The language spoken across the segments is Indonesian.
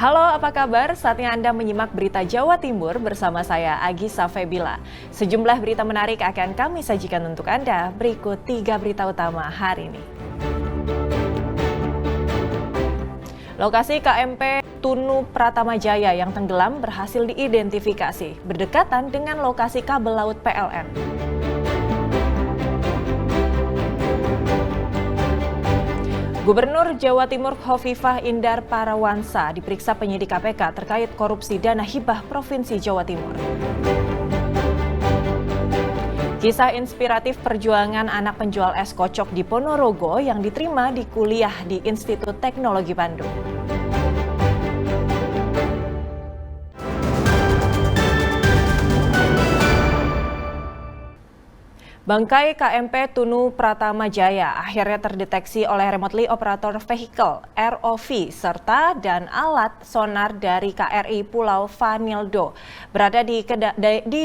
Halo, apa kabar? Saatnya Anda menyimak berita Jawa Timur bersama saya, Agisa Febila. Sejumlah berita menarik akan kami sajikan untuk Anda. Berikut 3 berita utama hari ini. Lokasi KMP Tunu Pratama Jaya yang tenggelam berhasil diidentifikasi, berdekatan dengan lokasi kabel laut PLN. Gubernur Jawa Timur Khofifah Indar Parawansa diperiksa penyidik KPK terkait korupsi dana hibah Provinsi Jawa Timur. Kisah inspiratif perjuangan anak penjual es kocok di Ponorogo yang diterima di kuliah di Institut Teknologi Bandung. Bangkai KMP Tunu Pratama Jaya akhirnya terdeteksi oleh Remotely Operator Vehicle (ROV) serta dan alat sonar dari KRI Pulau Vanildo berada di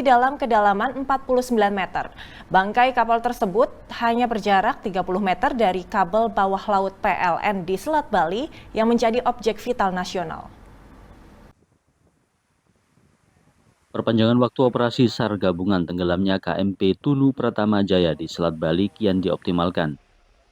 dalam kedalaman 49 meter. Bangkai kapal tersebut hanya berjarak 30 meter dari kabel bawah laut PLN di Selat Bali yang menjadi objek vital nasional. Perpanjangan waktu operasi SAR gabungan tenggelamnya KMP Tunu Pratama Jaya di Selat Bali kian dioptimalkan.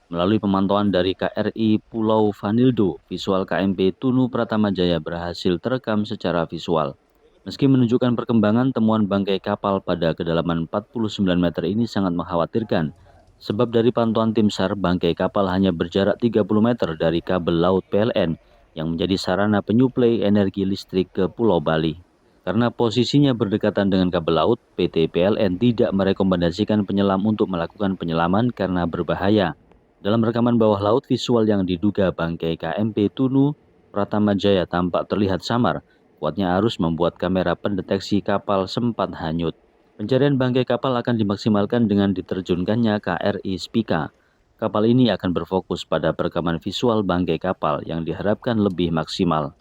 Melalui pemantauan dari KRI Pulau Vanildo, visual KMP Tunu Pratama Jaya berhasil terekam secara visual. Meski menunjukkan perkembangan, temuan bangkai kapal pada kedalaman 49 meter ini sangat mengkhawatirkan. Sebab dari pantauan tim SAR, bangkai kapal hanya berjarak 30 meter dari kabel laut PLN yang menjadi sarana penyuplai energi listrik ke Pulau Bali. Karena posisinya berdekatan dengan kabel laut, PT PLN tidak merekomendasikan penyelam untuk melakukan penyelaman karena berbahaya. Dalam rekaman bawah laut, visual yang diduga bangkai KMP Tunu Pratama Jaya tampak terlihat samar. Kuatnya arus membuat kamera pendeteksi kapal sempat hanyut. Pencarian bangkai kapal akan dimaksimalkan dengan diterjunkannya KRI Spika. Kapal ini akan berfokus pada perekaman visual bangkai kapal yang diharapkan lebih maksimal.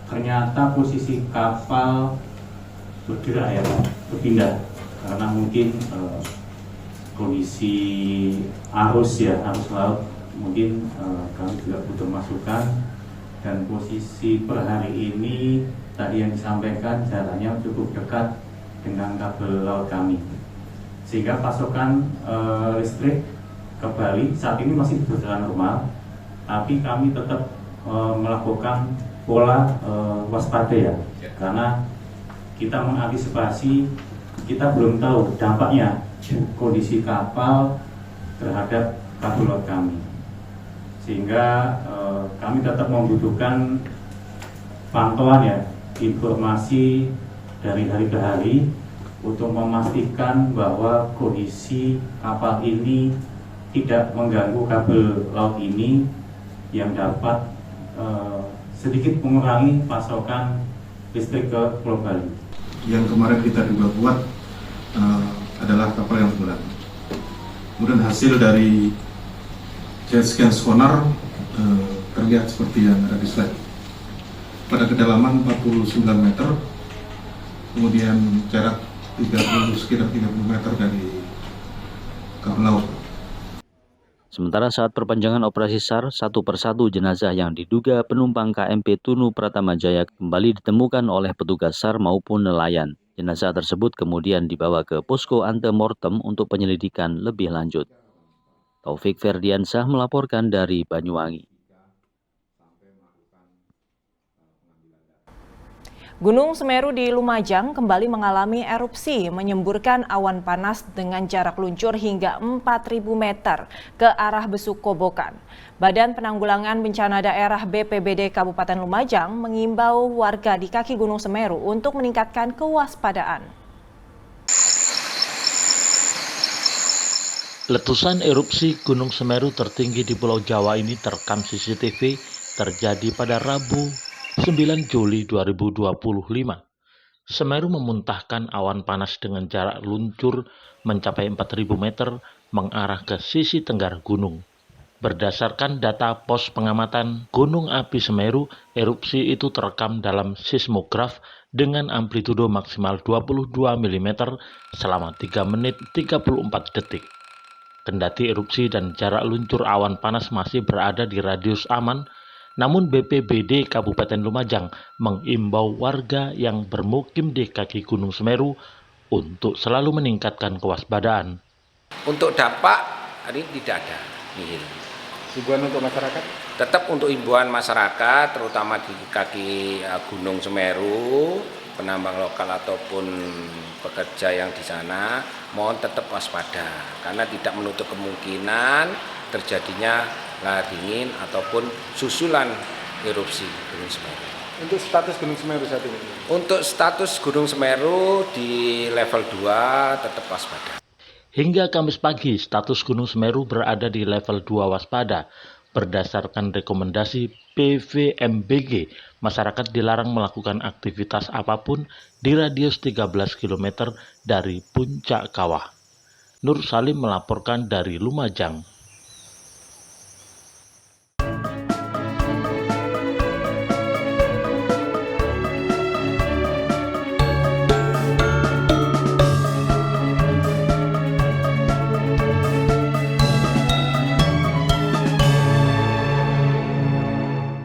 Ternyata posisi kapal bergerak berpindah karena mungkin kondisi arus laut mungkin kami juga butuh masukan, dan posisi per hari ini tadi yang disampaikan jaraknya cukup dekat dengan kabel laut kami, sehingga pasokan listrik ke Bali saat ini masih berjalan normal, tapi kami tetap melakukan pola waspada karena kita mengantisipasi, kita belum tahu dampaknya kondisi kapal terhadap kabel laut kami, sehingga kami tetap membutuhkan pantauan informasi dari hari ke hari untuk memastikan bahwa kondisi kapal ini tidak mengganggu kabel laut ini yang dapat sedikit mengurangi pasokan listrik ke Pulau Bali. Yang kemarin kita juga buat adalah kapal yang tenggelam. Kemudian hasil dari jet scan sonar terlihat seperti yang ada di slide. Pada kedalaman 49 meter, kemudian jarak sekitar 30 meter dari kabel laut. Sementara saat perpanjangan operasi SAR, satu persatu jenazah yang diduga penumpang KMP Tunu Pratama Jaya kembali ditemukan oleh petugas SAR maupun nelayan. Jenazah tersebut kemudian dibawa ke posko antemortem untuk penyelidikan lebih lanjut. Taufik Ferdiansyah melaporkan dari Banyuwangi. Gunung Semeru di Lumajang kembali mengalami erupsi, menyemburkan awan panas dengan jarak luncur hingga 4.000 meter ke arah Besuk Kobokan. Badan Penanggulangan Bencana Daerah BPBD Kabupaten Lumajang mengimbau warga di kaki Gunung Semeru untuk meningkatkan kewaspadaan. Letusan erupsi Gunung Semeru tertinggi di Pulau Jawa ini terekam CCTV terjadi pada Rabu 9 Juli 2025. Semeru memuntahkan awan panas dengan jarak luncur mencapai 4.000 meter mengarah ke sisi tenggara gunung. Berdasarkan data pos pengamatan Gunung Api Semeru, erupsi itu terekam dalam seismograf dengan amplitudo maksimal 22 mm selama 3 menit 34 detik. Kendati erupsi dan jarak luncur awan panas masih berada di radius aman, Namun BPBD Kabupaten Lumajang mengimbau warga yang bermukim di kaki Gunung Semeru untuk selalu meningkatkan kewaspadaan. Untuk dampak ini tidak ada, nihil. Himbauan untuk masyarakat? Tetap untuk himbauan masyarakat, terutama di kaki Gunung Semeru, penambang lokal ataupun pekerja yang di sana, mohon tetap waspada karena tidak menutup kemungkinan terjadinya lahar dingin ataupun susulan erupsi Gunung Semeru. Untuk status Gunung Semeru saat ini? Untuk status Gunung Semeru di level 2 tetap waspada. Hingga Kamis pagi, status Gunung Semeru berada di level 2 waspada. Berdasarkan rekomendasi PVMBG, masyarakat dilarang melakukan aktivitas apapun di radius 13 km dari puncak kawah. Nur Salim melaporkan dari Lumajang.